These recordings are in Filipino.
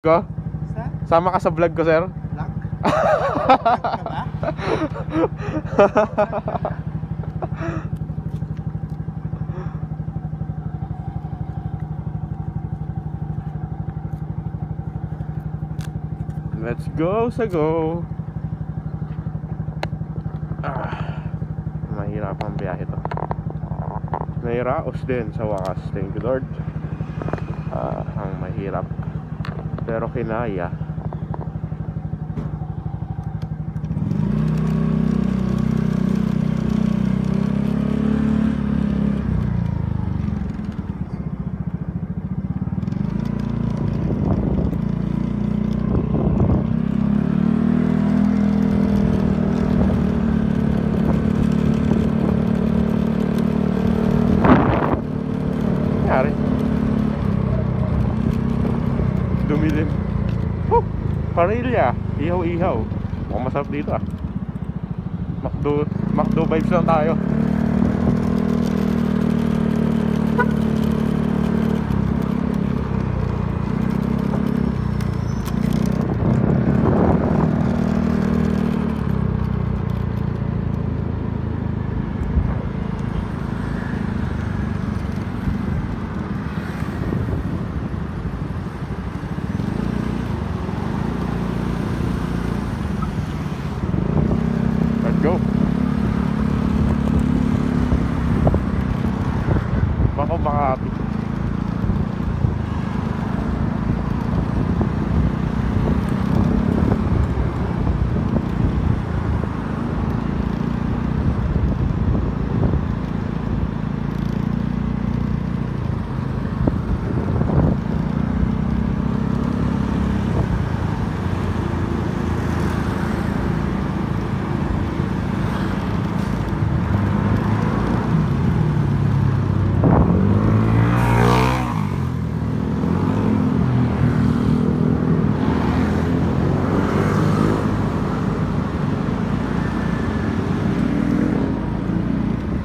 Ko? Sa? Sama ka sa vlog ko, sir? Vlog? Vlog ka ba? Let's go sa go. Mahirap ang biyahe to. Nairaos din sa wakas. Thank you, Lord. Ang mahirap, pero kinaya. Nangyari? Dumilim. Parilya. Ihaw-ihaw. Mukhang masarap dito ah. Macdo vibes lang tayo. Let's go. Bako Makati.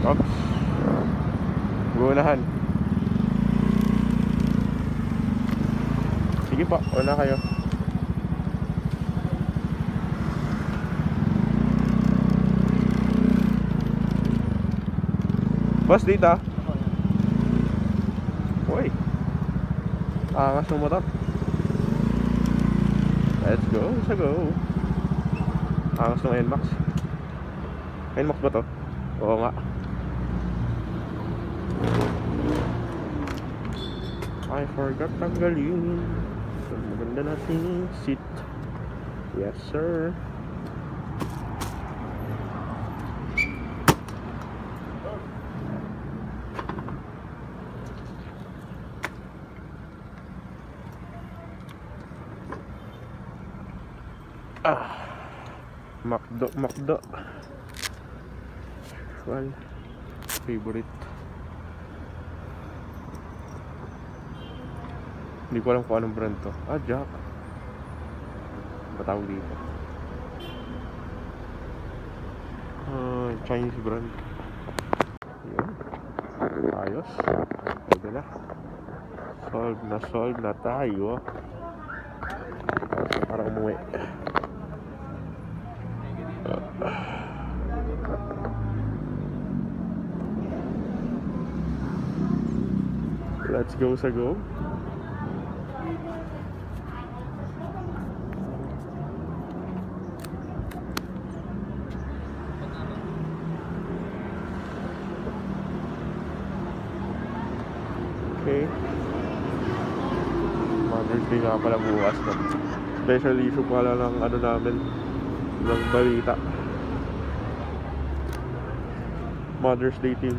Oops. Guunahan. Sige po, una kayo. Boss, dito. Uy. Angas ng motor. Let's go, sa go. Angas ng NMAX. NMAX ba to? Oo nga. I forgot tanggalin. So, maganda nating seat. Yes, sir. Macdo. Well, favorite. Hindi ko alam kung anong brand to. Jack. Batawag dito. Chinese brand. Yun. Ayos. Pwede na. Solve na tayo. Para umuwi. Let's go sa go. Okay. Mother's Day nga pala bukas na. Special issue pala ng ano namin, ng balita. Mother's Day team.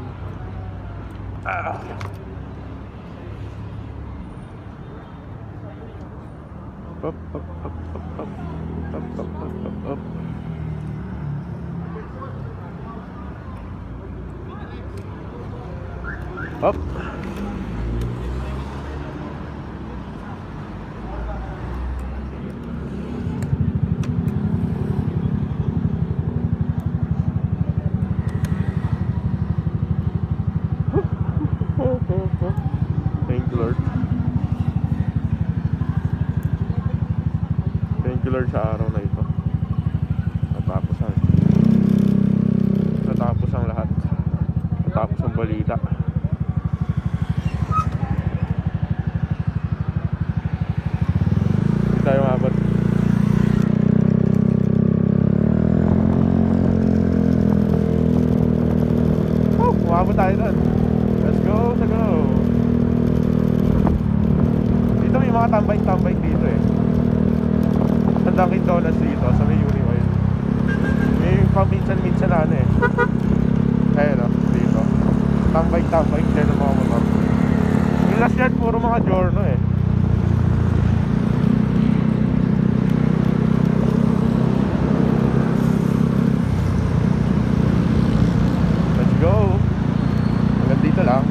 Up. Thank you, Lord. you Lord sa araw na ito. Natapos ang lahat. Natapos ang balita. Hindi tayo mabot. Umabot tayo doon. Let's go. Dito may mga tambay dito eh. Sa Dunkin Donuts dito, sa may Uniwide. May paminsan-minsan na ano eh. Ayun o, dito. Tambay din ang mga motor. Yung last yan, puro mga Giorno eh. Let's go. Hanggang dito lang.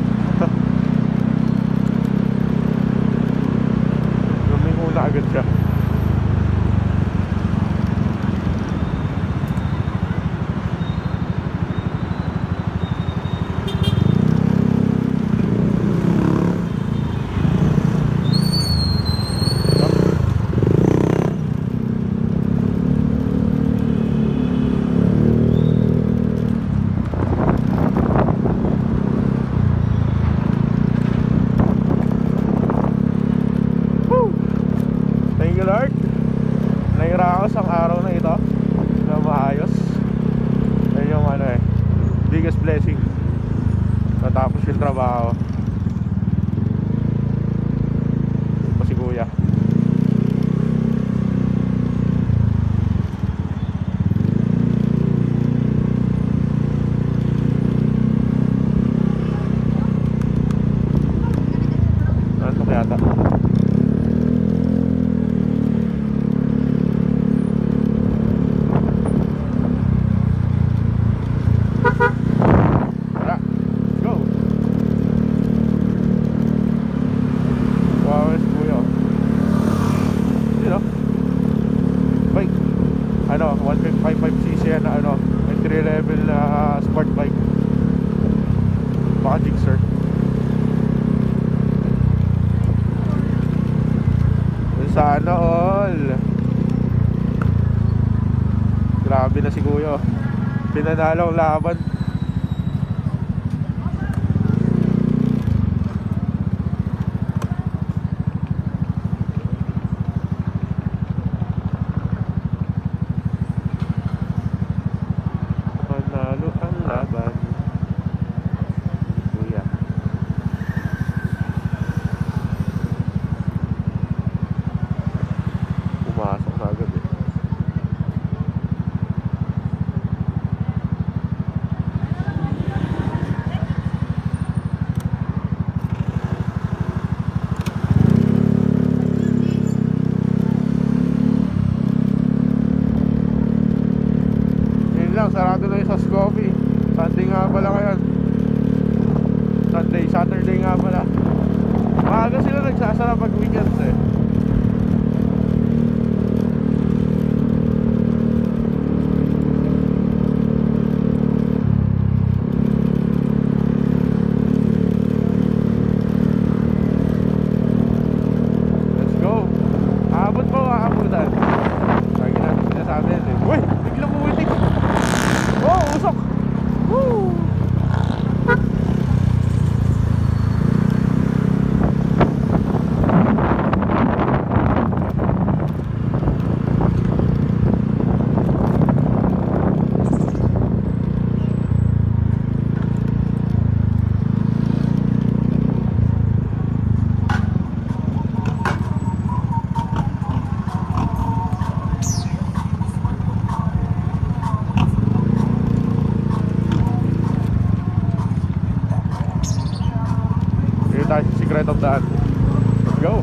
Luming agad siya. Thank you Lord. Nairaos ang araw na ito na maayos. Ayun yung ano eh, biggest blessing. Natapos yung trabaho. Pa si Kuya. Antok yata. Ano, 155cc yan na ano, entry level na sport bike. Baka Gixxer. Sana all. Grabe na si Kuya. Pinanalo ang laban. Panalo ang laban. Kuya. Pumasok na agad eh. Lang, sarado na yung Sas Coffee. Sunday nga pala ngayon. Saturday nga pala. Maaga sila nagsasara pag weekends eh. Let's go. Aabot mo, aabutan. Lagi natin sinasabi yun eh. Uy! Biglang umuwitik! Oh, usok! Woo! Tayo sa Secret of Daan. Let's go.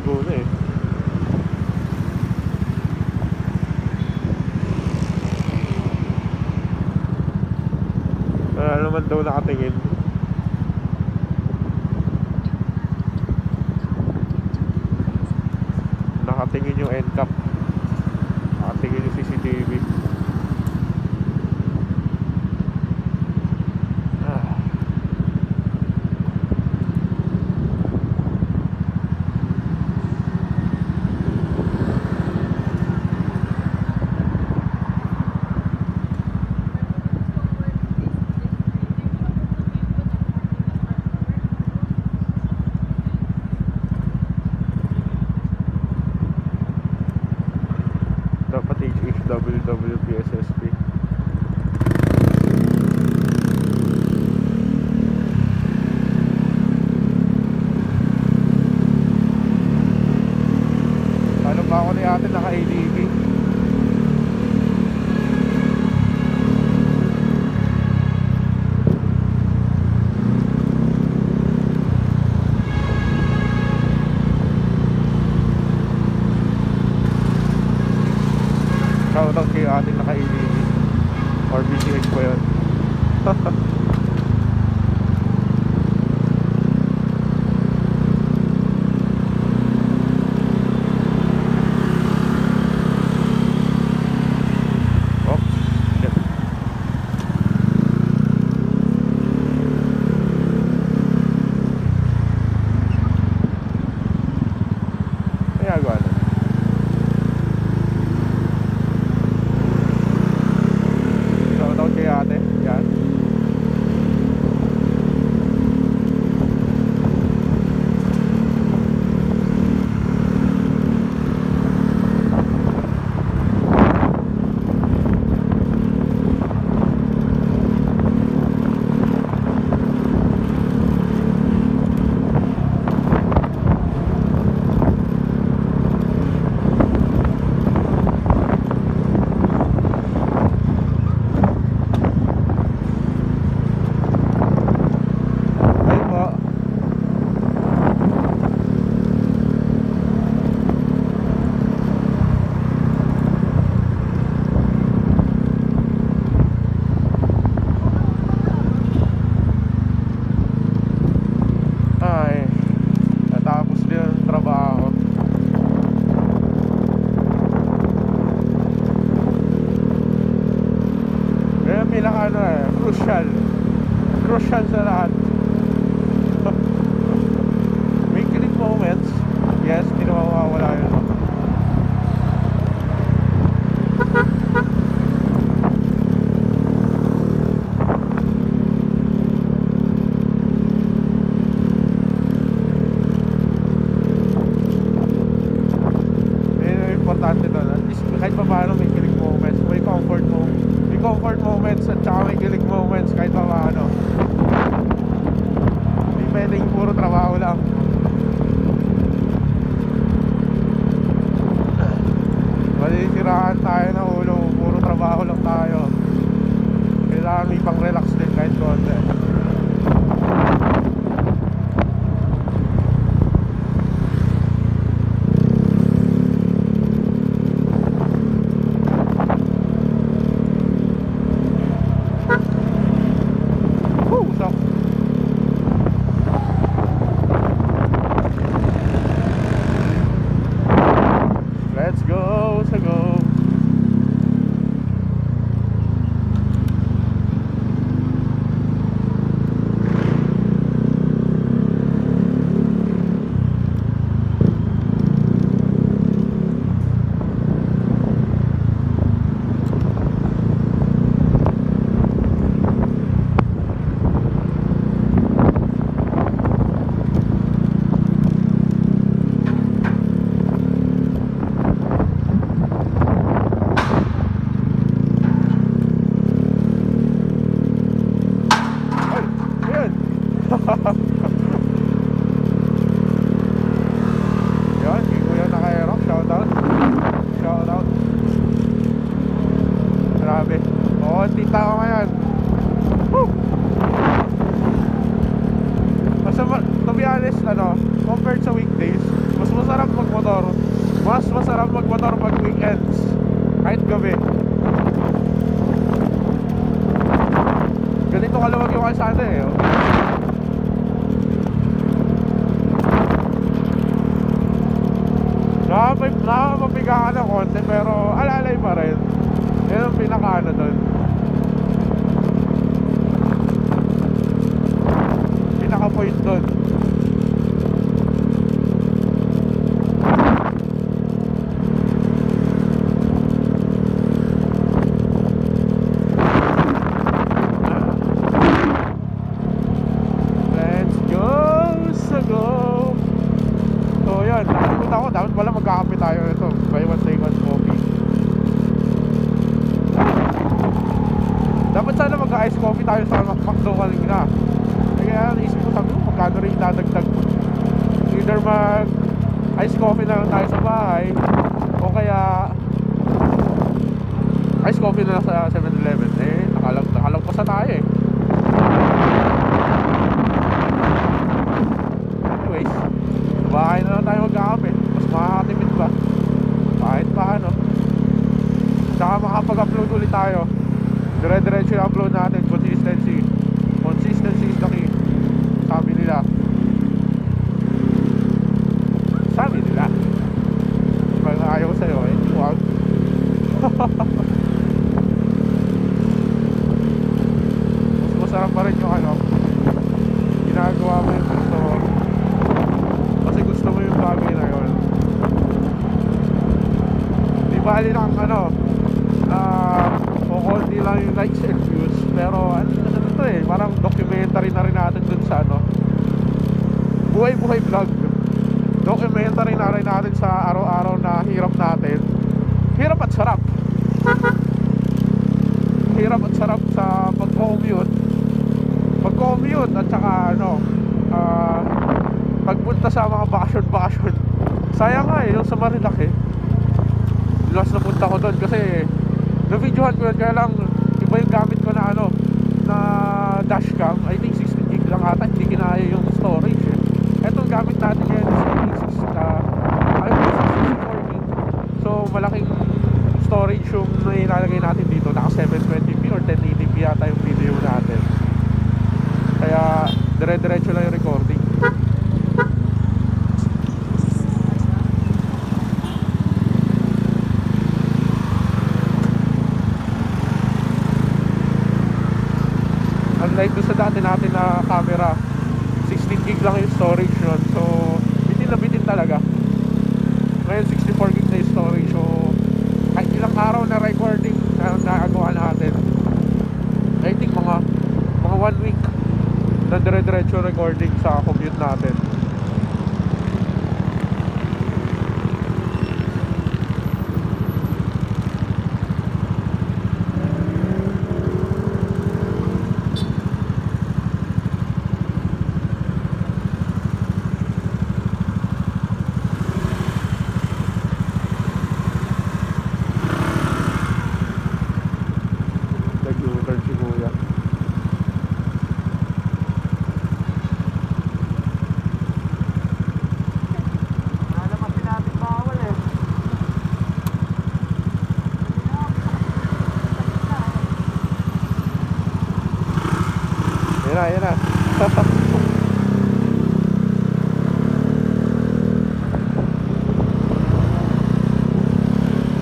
Laguna eh. Wala naman daw nakatingin. Nakatingin yung NCAP. Nakatingin yung CCTV. Ah. Dapat HHWWPSSP. Paano ba ako ni ate naka-ADV? Shoutout kayo ating naka-ADV or BCH po yun. Oh, shit. Kaya gawa na. Shoutout kay ate. Yan. motor pag weekends. Kahit gabi. Ganito kalawag yung kalsada eh. Oh. Nakamapiga ka ng konti pero alalay pa rin. Yan ang pinaka-ano doon. Pinaka-point doon. Let's go! So go! So yan, nakalimutan ko. Dapat pala magkakape tayo ito. Buy one take one coffee. Dapat sana mag-ice coffee tayo sa McDo kanina. Kaya naisip ko, sabi ko, magkano rin dadagdag. Either mag-ice coffee na lang tayo sa bahay, o kaya ice coffee na lang sa 7-Eleven. Eh, nakalagpasa tayo eh. Anyways, sa bahay na lang tayo magkakape. Mas makakatipid ba? Kahit paano. Tsaka makapag-upload ulit tayo. Dire-diretso yung upload natin. Consistency is the key. Sabi nila. Pag ayaw sa'yo eh, huwag. Mas masarap pa rin yung ano, ginagawa mo yung gusto mo. Kasi gusto mo yung bagay na yun. Di bali lang ano, o konti lang yung likes and views. Pero ano to eh, parang documentary na rin natin dun sa ano, buhay-buhay vlog. Documentary na rin natin sa araw-araw na hirap natin. Hirap at sarap. Hirap at sarap sa pag-commute at saka ano, pagpunta sa mga bakasyon. Sayang nga eh, yung sa Marilaki. Last na punta ko doon kasi na-videohan ko yun, kaya lang iba yung gamit ko na ano, na dashcam. I think 16 gig lang ata, hindi kinaya yung storage eh. Etong gamit natin ngayon is 64 gig. So malaking storage yung ilalagay natin dito. Naka 720p or 1080p yata yung video natin. Kaya dire-diretso lang yung recording. Unlike doon sa dati natin na camera, 16 gig lang yung storage nun. So bitin na bitin talaga. Ngayon 64 gig na yung storage. So kahit ilang araw na recording na nakagawa natin, I think mga 1 week na dire-diretso recording sa commute natin. Nag-U-turn si Kuya. Alam natin bawal eh. Yan na.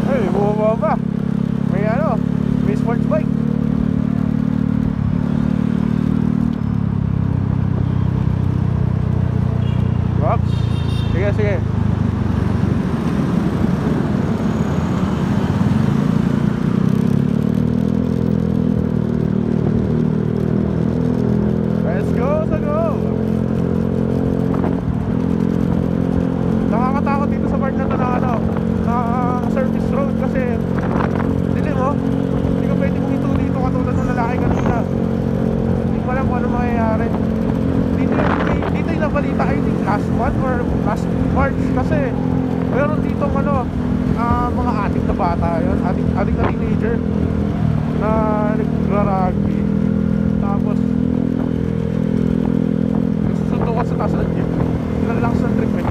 Ay, bumaba pa. May ano, may sports bike. Oops. Sige. Let's go. Nakakatakot dito sa part na to na ano, na service road kasi dilim mo. Hindi ka pwede bumito dito katulad ng lalaki kanina. Hindi ko alam kung ano mangyayari. Dito yung nabalita, I think last month or last March kasi meron dito ano, mga adik na bata yun, adik na teenager na nagra-rugby. Tapos nagsusundo ka sa taas ng jeep. Ilan lang sa trip eh.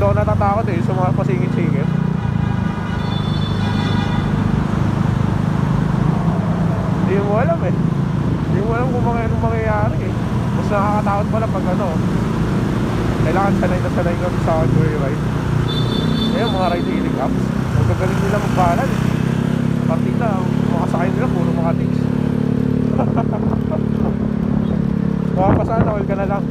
ako natatakot eh, sa mga pasingit-singit. Hindi mo alam eh. Hindi mo alam kung anong mangyayari eh. Mas nakakatakot pala pag ano, kailangan sanay na sanay kami sa joyride. Ngayon mga ride-hailing apps, ang gagaling nila magbalan eh. Partida, makasakay nila puro mga tics. Makapasana, all ka na lang.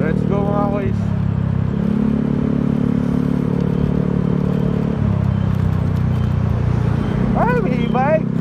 Let's go mga boys. Ay, may e-bike.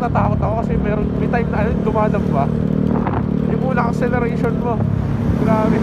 natatakot ako kasi may time na dumadam pa. Yung unang acceleration mo, grabe.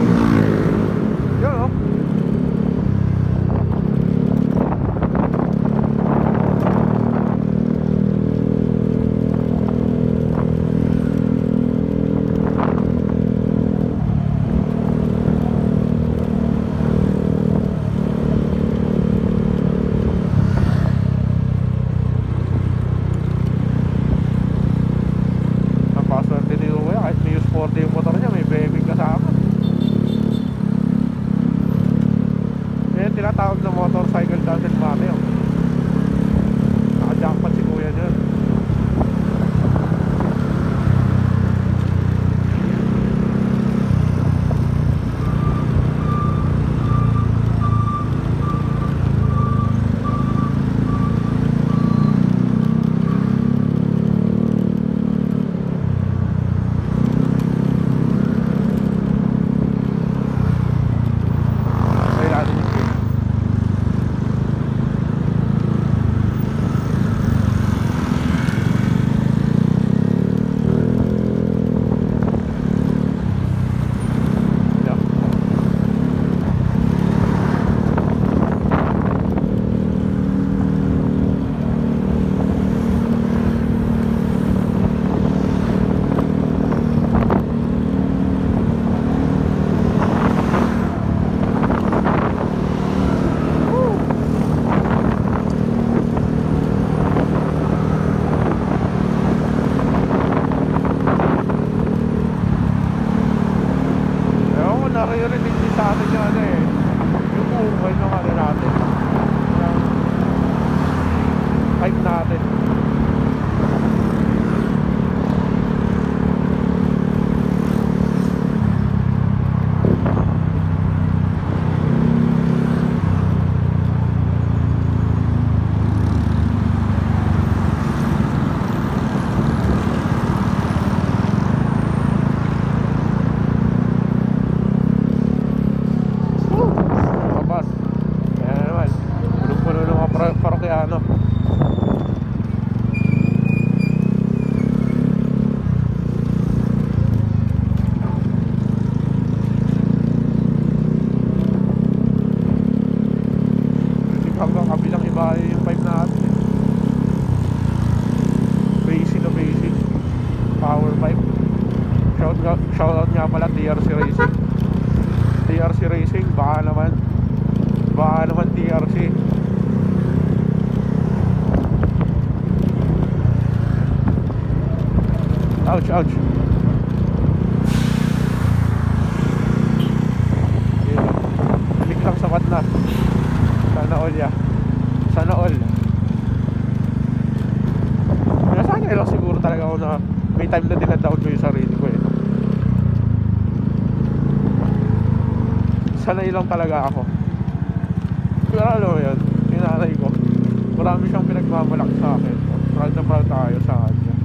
sa atin yung ano eh. Yung buhay ng ano natin. Yung hype natin. Mabas. Kaya naman, punong-puno ng mga parokyano. Hanggang kabilang iba yung pipe natin eh. Basic na basic. Power pipe. Shoutout nga pala TRC Racing. TRC Racing, baka naman TRC. Ouch, ouch. Balik lang sapat na. Sana all ya. Sana all. Nasanay lang siguro talaga ako na may time na dinadown ko yung sarili ko eh. Sanay lang talaga ako. Pero alam mo yun, yung nanay ko, marami siyang pinagmamalaki sa akin. Proud na proud tayo sa kanya.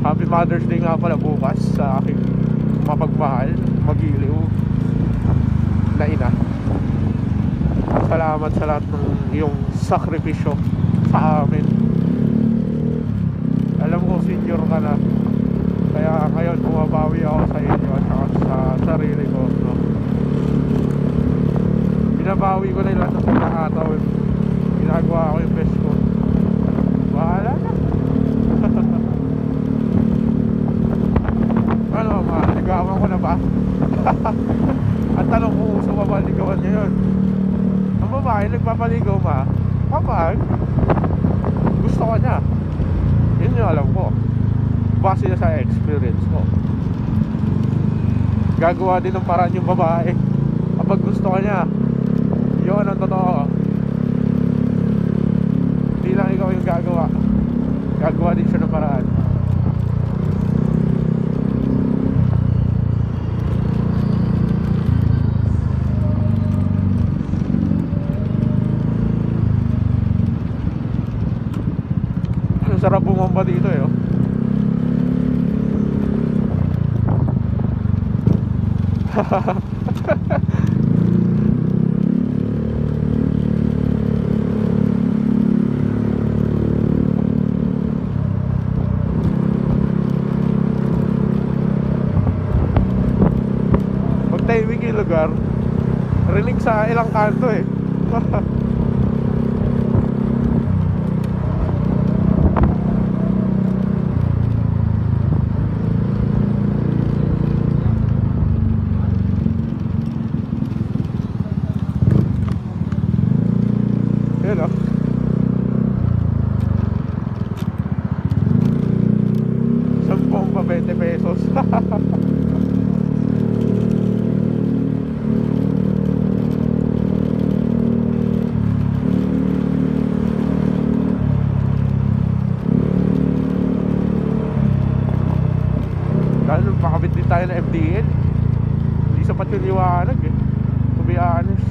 Happy Mother's Day nga pala bukas sa aking mapagmahal, magiliw na ina. Salamat sa lahat ng iyong sakripisyo sa amin. Alam ko senior ka na, kaya ngayon bumabawi ako sa inyo at saka sa sarili ko, no? Binabawi ko na yung lahat ng pagkakataon. Ginagawa ko yung best ko. Bahala na. Ano ma, ligawan ko na ba? Ang tanong ko, gusto ba ba ligawan ngayon? Ang babae nagpapaligaw ma, kapag gusto ko niya. Yun yung alam ko. Base na sa experience ko. Gagawa din ng paraan yung babae kapag gusto ko niya. Yun ang totoo. Hindi lang ikaw yung gagawa. Gagawa din siya ng paraan. Ang sarap bumamba dito eh, oh. Pag timing yung lugar, rinig sa ilang kanto eh. Yun o. 10 pa 20 pesos. Lalo pakabit din tayo ng FDN. Hindi sapat yung liwanag eh, to be honest.